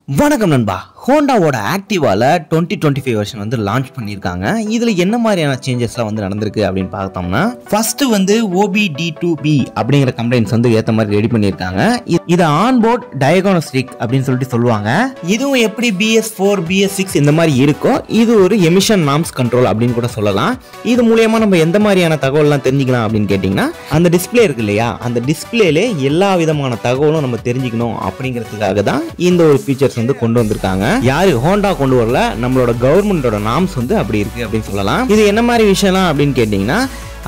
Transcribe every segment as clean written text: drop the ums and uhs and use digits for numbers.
வணக்கம் நண்பா. ஹோண்டாவோட ஆக்டிவால 2025 வெர்ஷன் வந்து லான்ச் பண்ணியிருக்காங்க. இதில் என்ன மாதிரியான சேஞ்சஸ்லாம் வந்து நடந்திருக்கு அப்படின்னு பார்த்தோம்னா, ஃபர்ஸ்ட் வந்து OBD2B அப்படிங்கிற கம்ப்ளைண்ட்ஸ் வந்து ஏற்ற மாதிரி ரெடி பண்ணியிருக்காங்க. இது ஆன்போர்ட் டயக்னோஸ்டிக் அப்படின்னு சொல்லிட்டு சொல்லுவாங்க. இதுவும் எப்படி BS4 BS6 இந்த மாதிரி இருக்கும், இது ஒரு எமிஷன் நார்ம்ஸ் கண்ட்ரோல் அப்படின்னு கூட சொல்லலாம். இது மூலயமா நம்ம எந்த மாதிரியான தகவல்லாம் தெரிஞ்சுக்கலாம் அப்படின்னு கேட்டிங்கன்னா, அந்த டிஸ்பிளே இருக்கு இல்லையா, அந்த டிஸ்பிளேல எல்லா விதமான தகவலும் நம்ம தெரிஞ்சுக்கணும் அப்படிங்கிறதுக்காக தான் இந்த ஒரு ஃபீச்சர்ஸ் வந்து கொண்டு வந்திருக்காங்க. யாரு ஹோண்டா கொண்டு வரல, நம்மளோட கவர்மெண்டோட நார்ம்ஸ் வந்து அப்படி இருக்கு அப்படின்னு சொல்லலாம். இது என்ன மாதிரி விஷயம்லாம் அப்படின்னு கேட்டீங்கன்னா,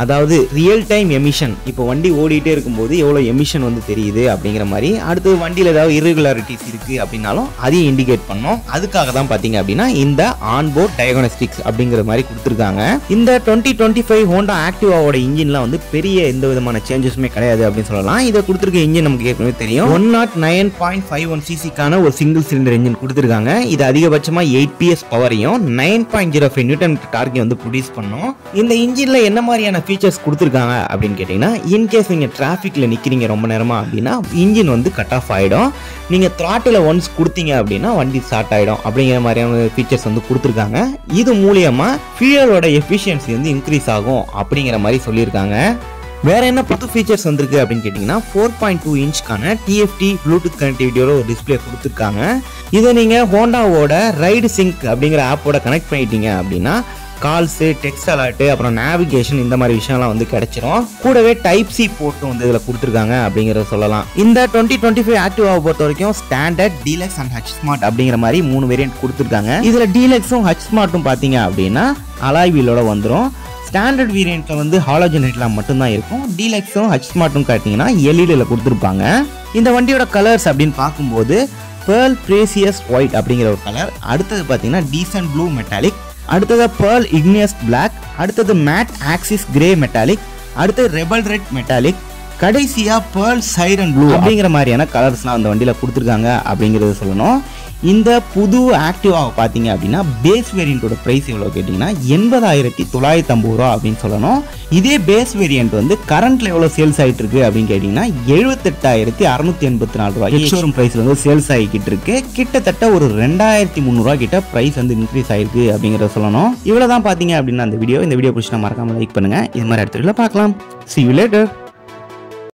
அதாவது ரியல் டைம் எமிஷன், இப்போ வண்டி ஓடிட்டே இருக்கும்போது எவ்வளோ எமிஷன் வந்து தெரியுது அப்படிங்கிற மாதிரி. அடுத்து வண்டியில் ஏதாவது இர்ரெகுலாரிட்டிஸ் இருக்கு அப்படின்னாலும் அதையும் இண்டிகேட் பண்ணோம். அதுக்காக தான் பார்த்தீங்க அப்படின்னா இந்த ஆன்போர்ட் டயக்னோஸ்டிக்ஸ் அப்படிங்கிற மாதிரி கொடுத்துருக்காங்க. இந்த 2025 ஹோண்டா ஆக்டிவாவோட இன்ஜின்லாம் வந்து பெரிய எந்த விதமான சேஞ்சஸுமே கிடையாது அப்படின்னு சொல்லலாம். இதை கொடுத்துருக்க இன்ஜின் நமக்கு ஏற்கனவே தெரியும். 109.51 cc ஒரு சிங்கிள் சிலிண்டர் இன்ஜின் கொடுத்துருக்காங்க. இது அதிகபட்சமாக 8 PS பவரையும் 9.05 நியூட்டன் டார்க்கையும் வந்து ப்ரொடியூஸ் பண்ணும். இந்த இன்ஜினில் என்ன மாதிரியான ஃபீச்சர்ஸ் கொடுத்துருக்காங்க அப்படின்னு கேட்டிங்கன்னா, இன்கேஸ் நீங்கள் டிராஃபிக்கில் நிற்கிறீங்க ரொம்ப நேரமாக அப்படின்னா இன்ஜின் வந்து கட் ஆஃப் ஆகிடும். நீங்கள் த்ராட்டில் ஒன்ஸ் கொடுத்தீங்க அப்படின்னா வண்டி ஸ்டார்ட் ஆகிடும் அப்படிங்கிற மாதிரியான ஃபீச்சர்ஸ் வந்து கொடுத்துருக்காங்க. இது மூலியமாக ஃபியூயலோட எஃபிஷியன்சி வந்து இன்க்ரீஸ் ஆகும் அப்படிங்கிற மாதிரி சொல்லியிருக்காங்க. வேற என்ன புது ஃபீச்சர்ஸ் வந்திருக்கு அப்படின்னு கேட்டிங்கன்னா, 4.2 இன்ச்க்கான TFT ப்ளூடூத் கனெக்டிவிட்டியோட ஒரு டிஸ்பிளே கொடுத்துருக்காங்க. இதை நீங்கள் ஹோண்டாவோட ரைடு சிங்க் அப்படிங்கிற ஆப்போட கனெக்ட் பண்ணிட்டீங்க அப்படின்னா கால்ஸு, டெக்ஸ்ட் அலர்ட்டு, அப்புறம் நேவிகேஷன் இந்த மாதிரி விஷயம்லாம் வந்து கிடைச்சிரும். கூடவே டைப் சி போர்ட்டும் வந்து இதில் கொடுத்துருக்காங்க அப்படிங்கிறத சொல்லலாம். இந்த 2025 ஆக்டிவாவை பொறுத்த வரைக்கும் standard, deluxe and H smart அப்படிங்கிற மாதிரி 3 வேரியன்ட் கொடுத்துருக்காங்க. இதில் டீலக்ஸும் ஹச் ஸ்மார்ட்டும் பார்த்தீங்க அப்படின்னா அலாய் வீலோட வந்துடும். ஸ்டாண்டர்ட் வேரியண்ட்டில் வந்து ஹாலோஜன் ஹெட்லாம் மட்டும்தான் இருக்கும். டீலக்ஸும் ஹச் ஸ்மார்ட்டும் பார்த்தீங்கன்னா எல்இடியில் கொடுத்துருப்பாங்க. இந்த வண்டியோட கலர்ஸ் அப்படின்னு பார்க்கும்போது பேர்ல் பிரேசியஸ் ஒயிட் அப்படிங்கிற ஒரு கலர், அடுத்தது பார்த்தீங்கன்னா டீசன்ட் ப்ளூ மெட்டாலிக், அடுத்தது பேர்ல் இக்னியஸ் பிளாக், அடுத்தது மேட் ஆக்சிஸ் கிரே மெட்டாலிக், அடுத்தது ரெபல் ரெட் மெட்டாலிக், கடைசியா பேர்ல் சைரன் ப்ளூ அப்படிங்கிற மாதிரியான கலர்ஸ்லாம் அந்த வண்டியில் கொடுத்துருக்காங்க அப்படிங்கிறத சொல்லணும். இந்த புது ஆக்டிவாவை பார்த்தீங்க அப்படின்னா பேஸ் வேரியண்ட்டோட ப்ரைஸ் எவ்வளோ கேட்டிங்கன்னா 80,950 ரூபா அப்படின்னு சொல்லணும். இதே பேஸ் வேரியண்ட் வந்து கரண்ட்ல எவ்வளோ சேல்ஸ் ஆகிட்டு இருக்கு அப்படின்னு கேட்டிங்கன்னா 78,684 ரூபா எக்ஸ்ஷோரூம் ப்ரைஸில் வந்து சேல்ஸ் ஆகிக்கிட்டு இருக்கு. கிட்டத்தட்ட ஒரு 2,300 ரூபா கிட்ட ப்ரைஸ் வந்து இன்க்ரீஸ் ஆயிருக்கு அப்படிங்கிறத சொல்லணும். இவ்வளோ தான் பார்த்தீங்க அப்படின்னா இந்த வீடியோ பிடிச்சினா மறக்காம லைக் பண்ணுங்க. இது மாதிரி இடத்துல பார்க்கலாம். See you later.